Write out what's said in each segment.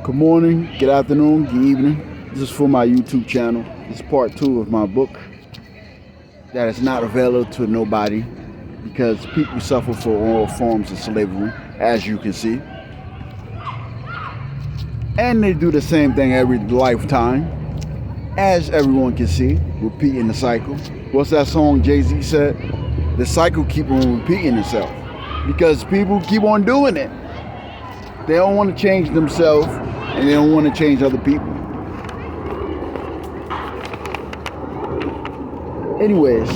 Good morning, good afternoon, good evening. This is for my YouTube channel. This is part 2 of my book that is not available to nobody because people suffer for all forms of slavery, as you can see. And they do the same thing every lifetime, as everyone can see, repeating the cycle. What's that song Jay-Z said? The cycle keep on repeating itself because people keep on doing it. They don't want to change themselves and they don't want to change other people. Anyways,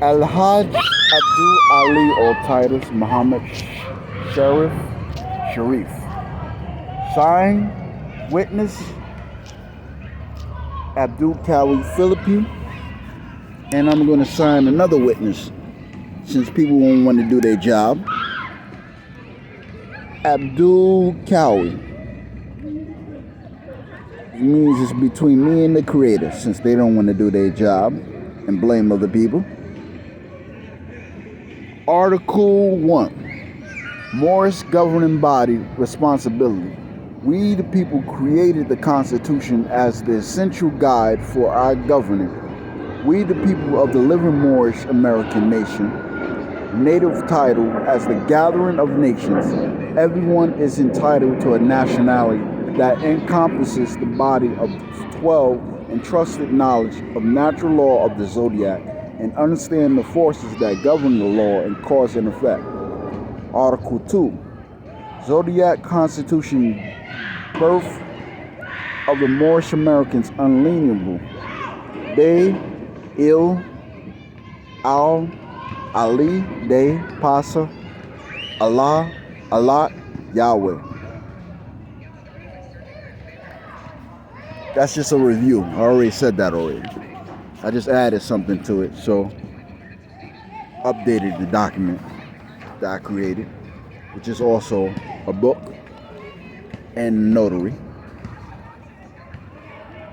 Al-Hajj Abdul Ali or Titus Muhammad Sharif. Signed, witness, Abdul Kawi Philippe. And I'm going to sign another witness since people won't want to do their job. Abdul Kawi. It means it's between me and the creator since they don't want to do their job and blame other people. Article 1. Morris governing body responsibility. We the people created the Constitution as the essential guide for our governing. We the people of the living Moorish American nation, native title as the gathering of nations, everyone is entitled to a nationality that encompasses the body of 12 entrusted knowledge of natural law of the zodiac and understand the forces that govern the law and cause and effect. Article 2. Zodiac Constitution, birth of the Moorish Americans unalienable. They Il, Al, Ali, De, Pasa, Allah, Allah, Yahweh. That's just a review. I already said that already. I just added something to it, so updated the document that I created, which is also a book and notary.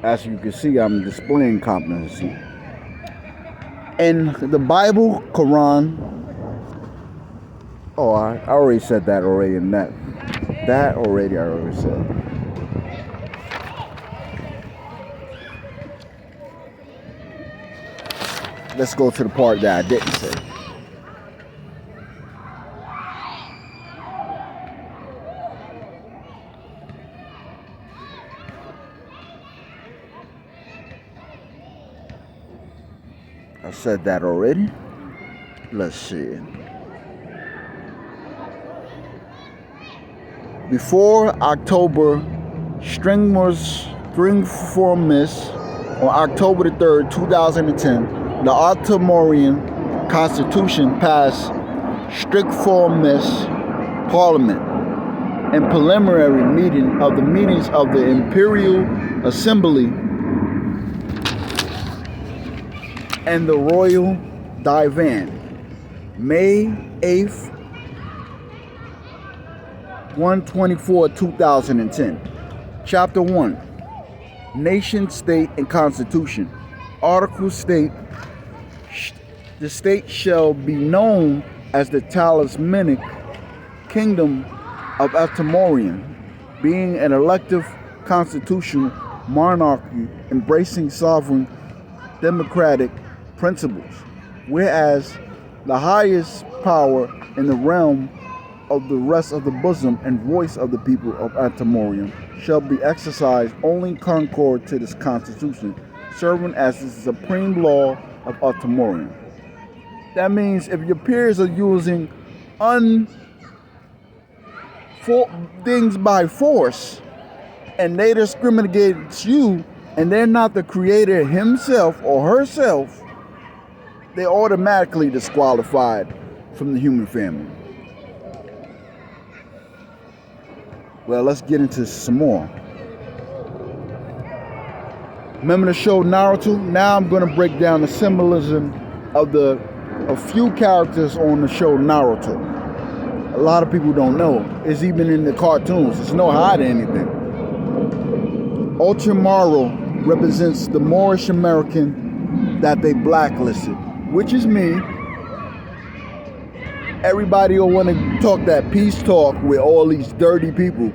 As you can see, I'm displaying competency. And the Bible, Quran, I already said that already in that. That already I already said. Let's go to the part that I didn't say. I said that already. Let's see. Before October, Stringformists, on October the 3rd, 2010, the Altamorian Constitution passed Stringformist Parliament and preliminary meeting of the meetings of the Imperial Assembly and the Royal Divan, May 8th, 124, 2010. Chapter 1. Nation, State, and Constitution. Article state, the state shall be known as the talismanic kingdom of Altamorian, being an elective constitutional monarchy embracing sovereign democratic principles, whereas the highest power in the realm of the rest of the bosom and voice of the people of Altamorian shall be exercised only in concord to this constitution, serving as the supreme law of Altamorian. That means if your peers are using things by force and they discriminate against you and they're not the creator himself or herself, they're automatically disqualified from the human family. Well, let's get into some more. Remember the show Naruto? Now I'm going to break down the symbolism of a few characters on the show Naruto. A lot of people don't know. It's even in the cartoons. It's no hiding anything. Ultramaro represents the Moorish American that they blacklisted. which is me. Everybody will want to talk that peace talk with all these dirty people.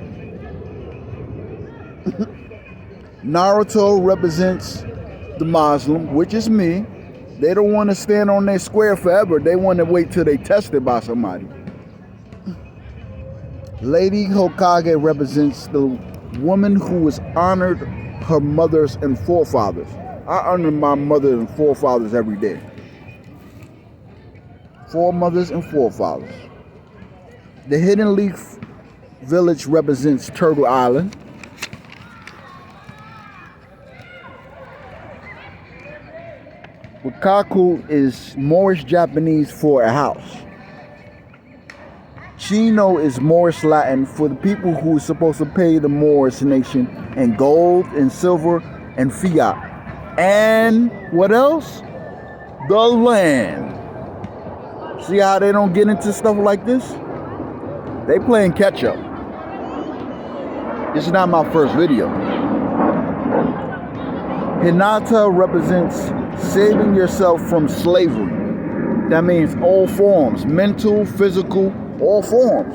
Naruto represents the Muslim, which is me. They don't want to stand on their square forever. They want to wait till they tested by somebody. Lady Hokage represents the woman who has honored her mothers and forefathers. I honor my mother and forefathers every day. Foremothers and forefathers. The Hidden Leaf Village represents Turtle Island. Wakaku is Moorish Japanese for a house. Chino is Moorish Latin for the people who are supposed to pay the Moorish nation in gold and silver and fiat. And what else? The land. See how they don't get into stuff like this? They playing catch up. This is not my first video. Hinata represents saving yourself from slavery. That means all forms, mental, physical, all forms.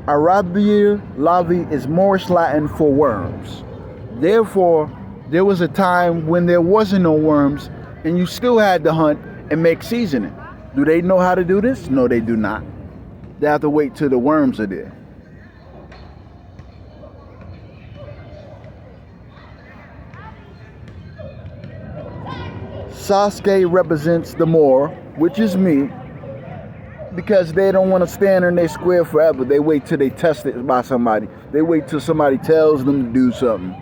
Arabia Lavi is Moorish Latin for worms. Therefore, there was a time when there wasn't no worms and you still had to hunt and make seasoning. Do they know how to do this? No, they do not. They have to wait till the worms are there. Sasuke represents the Moor, which is me, because they don't want to stand in their square forever. They wait till they test it by somebody. They wait till somebody tells them to do something.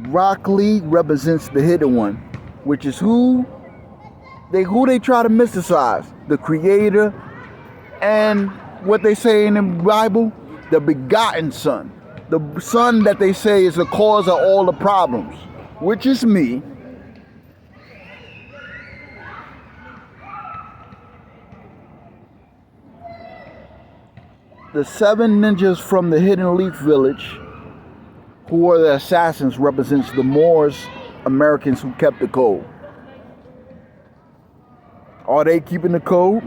Rock Lee represents the Hidden One, which is who they try to mysticize. The Creator and what they say in the Bible, the begotten Son. The Son that they say is the cause of all the problems, which is me. The 7 ninjas from the Hidden Leaf Village, who are the assassins, represents the Moors, Americans who kept the code. Are they keeping the code?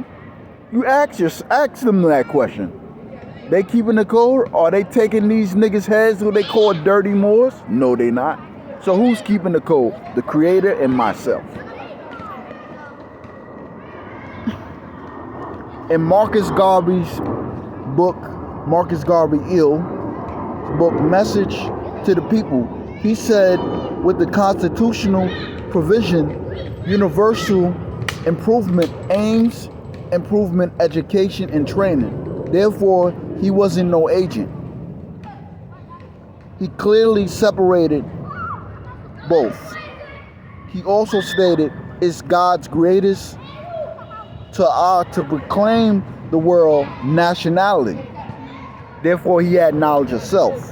You ask them that question. They keeping the code? Are they taking these niggas' heads who they call dirty Moors? No, they not. So who's keeping the code? The Creator and myself. In Marcus Garvey's book, Marcus Garvey book, Message to the People, he said, with the constitutional provision, universal improvement aims, improvement, education, and training. Therefore, he wasn't no agent. He clearly separated both. He also stated, it's God's greatest to proclaim the world nationality. Therefore, he had knowledge of self.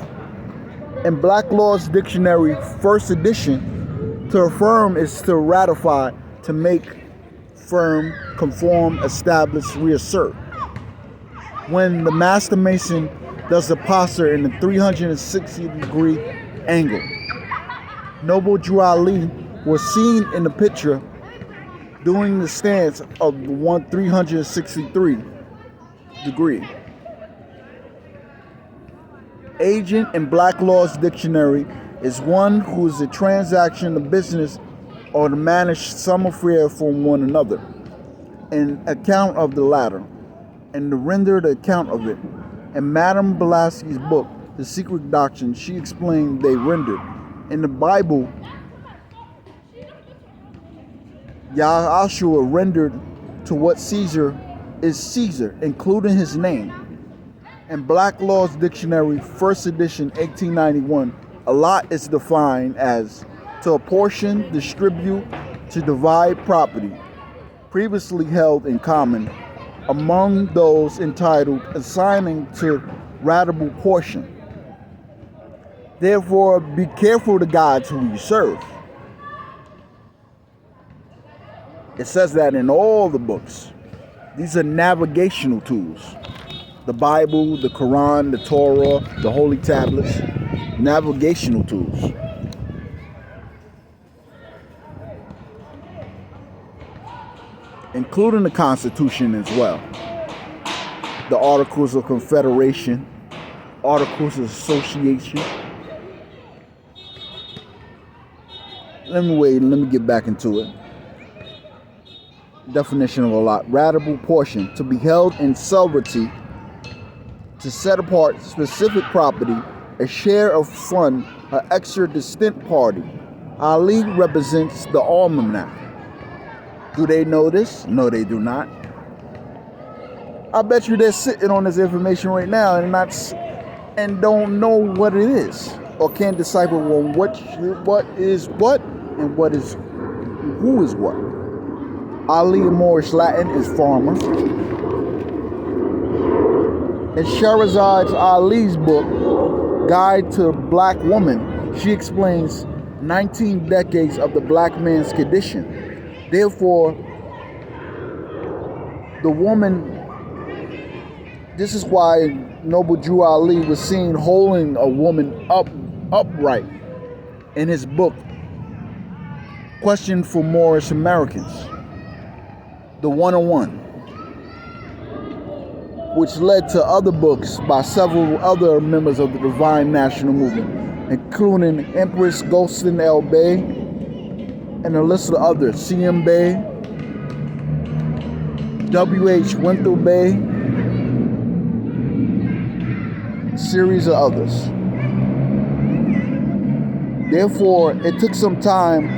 In Black Law's Dictionary, first edition, to affirm is to ratify, to make firm, conform, establish, reassert. When the Master Mason does the posture in the 360-degree angle. Noble Drew Ali was seen in the picture doing the stance of 363 degree. Agent in Black Law's Dictionary is one who is a transaction, a business, or to manage some affair from one another. An account of the latter, and to render the account of it. In Madame Blavatsky's book, The Secret Doctrine, she explained they rendered. In the Bible, Yahshua rendered to what Caesar is Caesar, including his name. In Black Law's Dictionary, first edition, 1891, a lot is defined as to apportion, distribute, to divide property previously held in common among those entitled, assigning to ratable portion. Therefore, be careful the gods who you serve. It says that in all the books. These are navigational tools. The Bible, the Quran, the Torah, the Holy Tablets, navigational tools. including the Constitution as well. The Articles of Confederation, Articles of Association. Let me get back into it. Definition of a lot. Radical portion, to be held in sovereignty, to set apart specific property, a share of fund, an extra distinct party. Ali represents the almanac. Do they know this? No, they do not. I bet you they're sitting on this information right now and don't know what it is, or can't decipher what is what and who is what. Ali in Moorish Latin is farmer. In Shahrazad Ali's book, Guide to Black Woman, she explains 19 decades of the black man's condition. Therefore, the woman, this is why Noble Drew Ali was seen holding a woman upright in his book, Question for Moorish Americans, the 101, which led to other books by several other members of the Divine National Movement, including Empress Gulston L. Bey and a list of others, C.M. Bey, W.H. Wendell Bey, series of others. Therefore, it took some time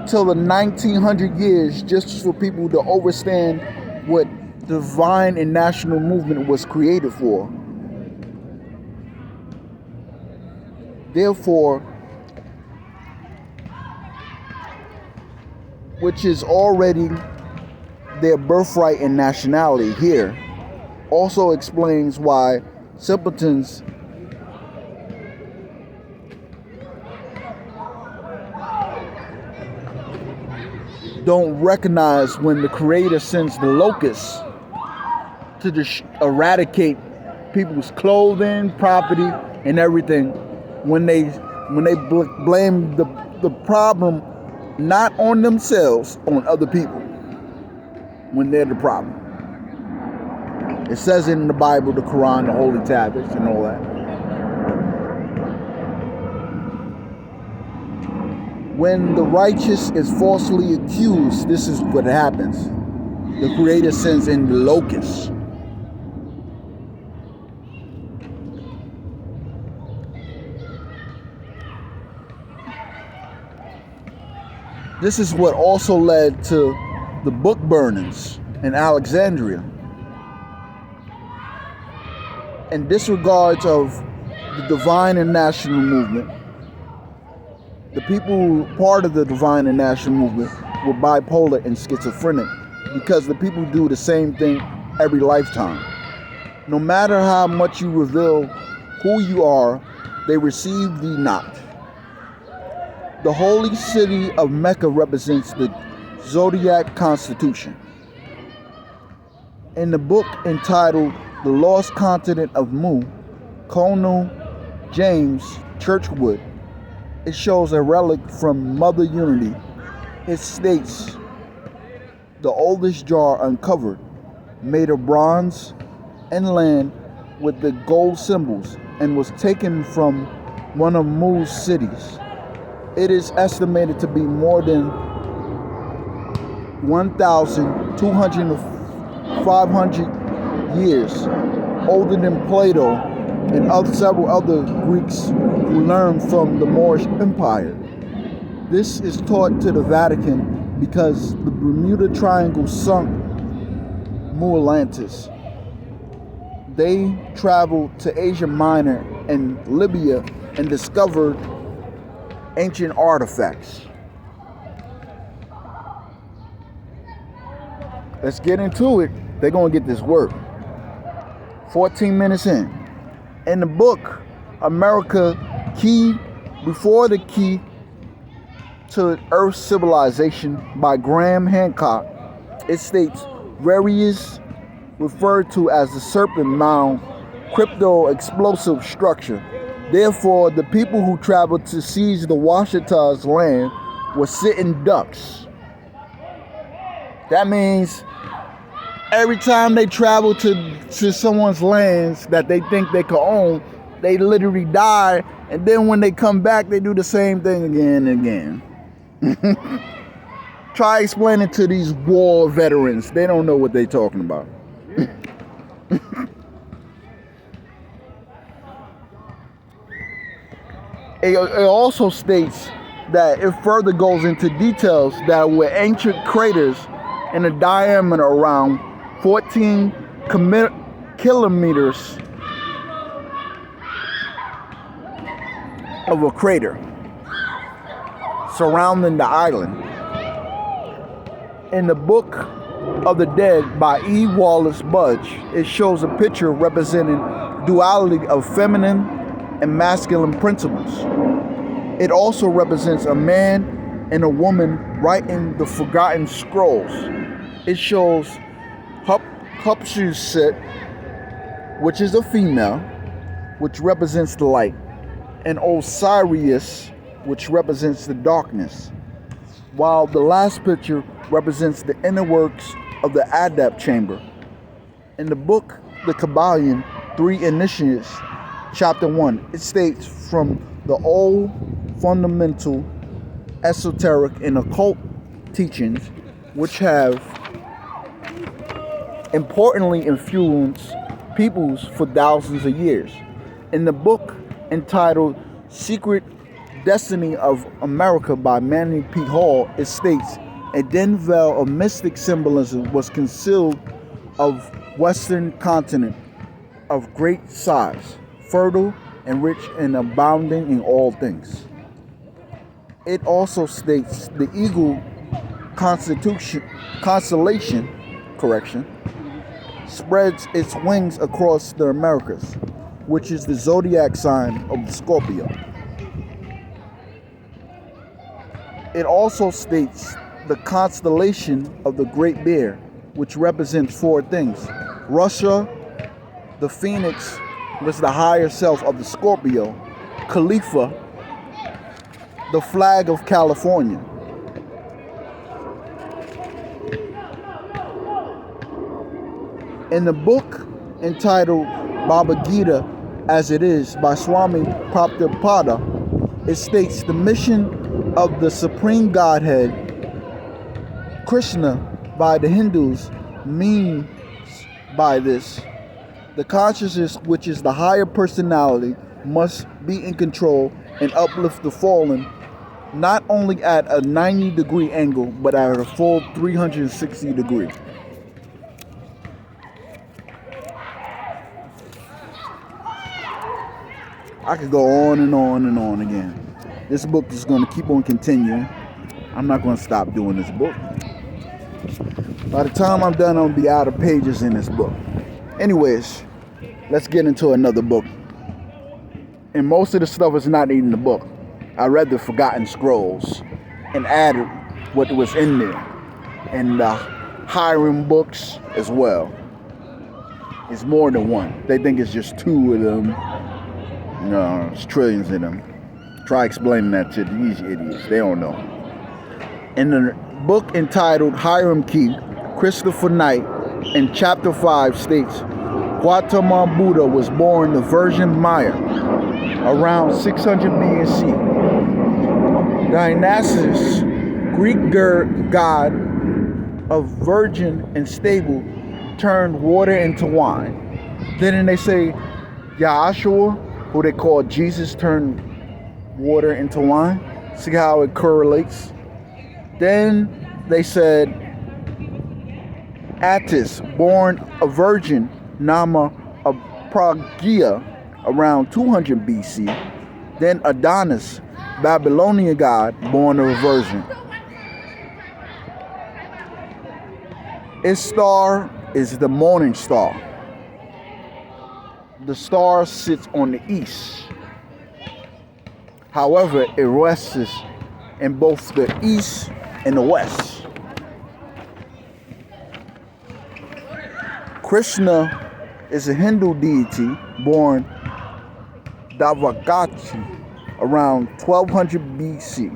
till the 1900 years just for people to understand what divine and national movement was created for. Therefore, which is already their birthright and nationality here, also explains why simpletons don't recognize when the Creator sends the locusts to eradicate people's clothing, property, and everything, when they blame the problem not on themselves, on other people, when they're the problem. It says it in the Bible, the Quran, the Holy Tablets, and all that. When the righteous is falsely accused, this is what happens. The Creator sends in the locusts. This is what also led to the book burnings in Alexandria. In disregard of the divine and national movement, the people part of the divine and national movement were bipolar and schizophrenic, because the people do the same thing every lifetime. No matter how much you reveal who you are, they receive thee not. The holy city of Mecca represents the zodiac constitution. In the book entitled The Lost Continent of Mu, Colonel James Churchwood, it shows a relic from Mother Unity. It states, the oldest jar uncovered, made of bronze and land with the gold symbols, and was taken from one of Mu's cities. It is estimated to be more than 1,200 to 500 years older than Plato and several other Greeks who learned from the Moorish Empire. This is taught to the Vatican because the Bermuda Triangle sunk Mu Atlantis. They traveled to Asia Minor and Libya and discovered ancient artifacts. Let's get into it. They're going to get this work. 14 minutes in. In the book, America, Key Before the Key to Earth Civilization by Graham Hancock, it states, Various, referred to as the Serpent Mound, crypto-explosive structure. Therefore, the people who traveled to seize the Washita's land were sitting ducks. That means every time they travel to someone's lands that they think they could own, they literally die, and then when they come back, they do the same thing again and again. Try explaining to these war veterans. They don't know what they're talking about. It also states that it further goes into details that were ancient craters in a diameter around 14 kilometers of a crater surrounding the island. In the Book of the Dead by E. Wallace Budge, it shows a picture representing duality of feminine and masculine principles. It also represents a man and a woman writing the Forgotten Scrolls. It shows Hatshepsut, which is a female, which represents the light, and Osiris, which represents the darkness, while the last picture represents the inner works of the Adept Chamber. In the book, The Kabbalion 3 Initiates, Chapter 1, it states from the old fundamental esoteric and occult teachings, which have importantly influenced peoples for thousands of years. In the book entitled Secret Destiny of America by Manly P. Hall, it states, a thin veil of mystic symbolism was concealed of Western continent of great size, fertile and rich and abounding in all things. It also states the eagle constellation spreads its wings across the Americas, which is the zodiac sign of the Scorpio. It also states the constellation of the Great Bear, which represents four things. Russia, the Phoenix, was the higher self of the Scorpio. Khalifa, the flag of California. In the book entitled Bhagavad Gita as It Is by Swami Prabhupada, it states the mission of the Supreme Godhead, Krishna by the Hindus, means by this, the consciousness, which is the higher personality, must be in control and uplift the fallen, not only at a 90-degree angle, but at a full 360 degree. I could go on and on and on again. This book is going to keep on continuing. I'm not going to stop doing this book. By the time I'm done, I'll be out of pages in this book. Anyways, let's get into another book. And most of the stuff is not in the book. I read the Forgotten Scrolls and added what was in there. And the Hiram books as well. It's more than one. They think it's just two of them. No, it's trillions of them. Try explaining that to these idiots. They don't know. In the book entitled Hiram Key, Christopher Knight in chapter 5 states, Gautama Buddha was born the Virgin Maya around 600 BC. Dionysus, Greek god of virgin and stable, turned water into wine. Then they say Yahshua, who they call Jesus, turned water into wine. See how it correlates? Then they said Attis, born a virgin, Nama of Pragya, around 200 BC. Then Adonis, Babylonian god, born of a virgin. Its star is the morning star. The star sits on the east. However, it rests in both the east and the west. Krishna is a Hindu deity born Davagati around 1200 BC.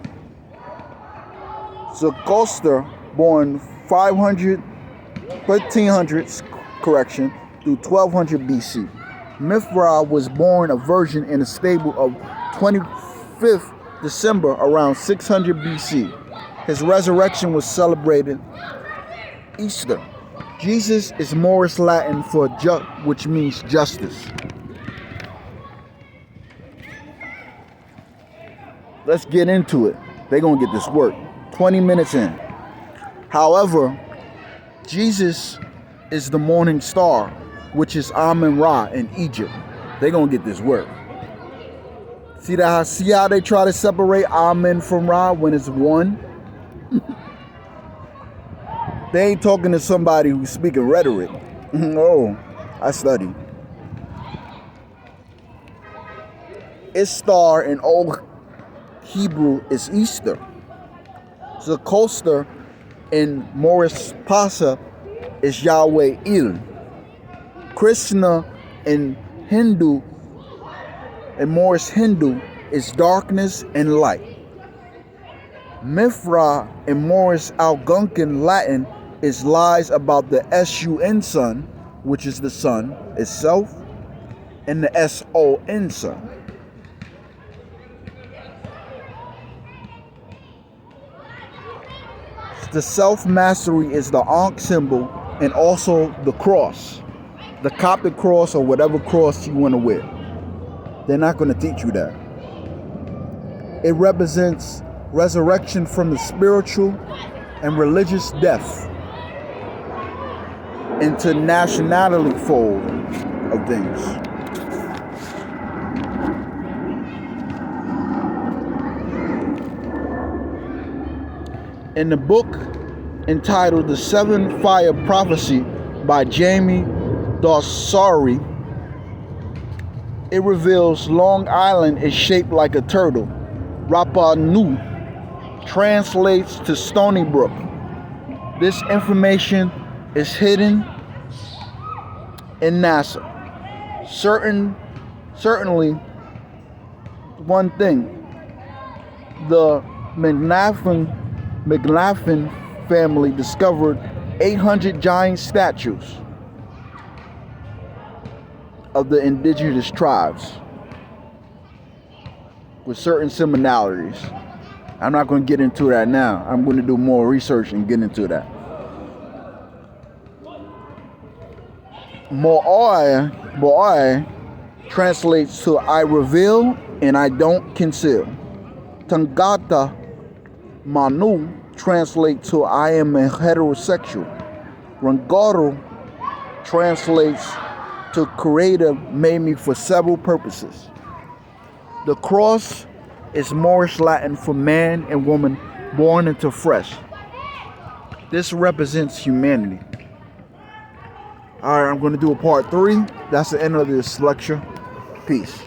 Zoroaster, born 1300s, correction, through 1200 BC. Mithra was born a virgin in a stable of 25th December around 600 BC. His resurrection was celebrated Easter. Jesus is Morris Latin for which means justice. Let's get into it. They're going to get this work. 20 minutes in. However, Jesus is the morning star, which is Amun-Ra in Egypt. They're going to get this work. See how they try to separate Amun from Ra when it's one? They ain't talking to somebody who's speaking rhetoric. Oh, I study. Istar in Old Hebrew is Easter. Zakoster in Morris Pasa is Yahweh Il. Krishna in Hindu, in Morris Hindu, is darkness and light. Mithra in Morris Algonquin Latin is lies about the sun sun, which is the sun itself, and the son sun. The self-mastery is the Ankh symbol and also the cross, the Coptic cross or whatever cross you want to wear. They're not going to teach you that. It represents resurrection from the spiritual and religious death into nationality fold of things. In the book entitled The Seven Fire Prophecy by Jamie Dossari, it reveals Long Island is shaped like a turtle. Rapa Nu translates to Stony Brook. This information is hidden in NASA. Certainly, one thing, the McLaughlin family discovered 800 giant statues of the indigenous tribes with certain similarities. I'm not going to get into that now. I'm going to do more research and get into that. Moai translates to I reveal and I don't conceal. Tangata Manu translates to I am a heterosexual. Rangaro translates to Creator made me for several purposes. The cross is Moorish Latin for man and woman born into flesh. This represents humanity. All right, I'm going to do a part 3. That's the end of this lecture. Peace.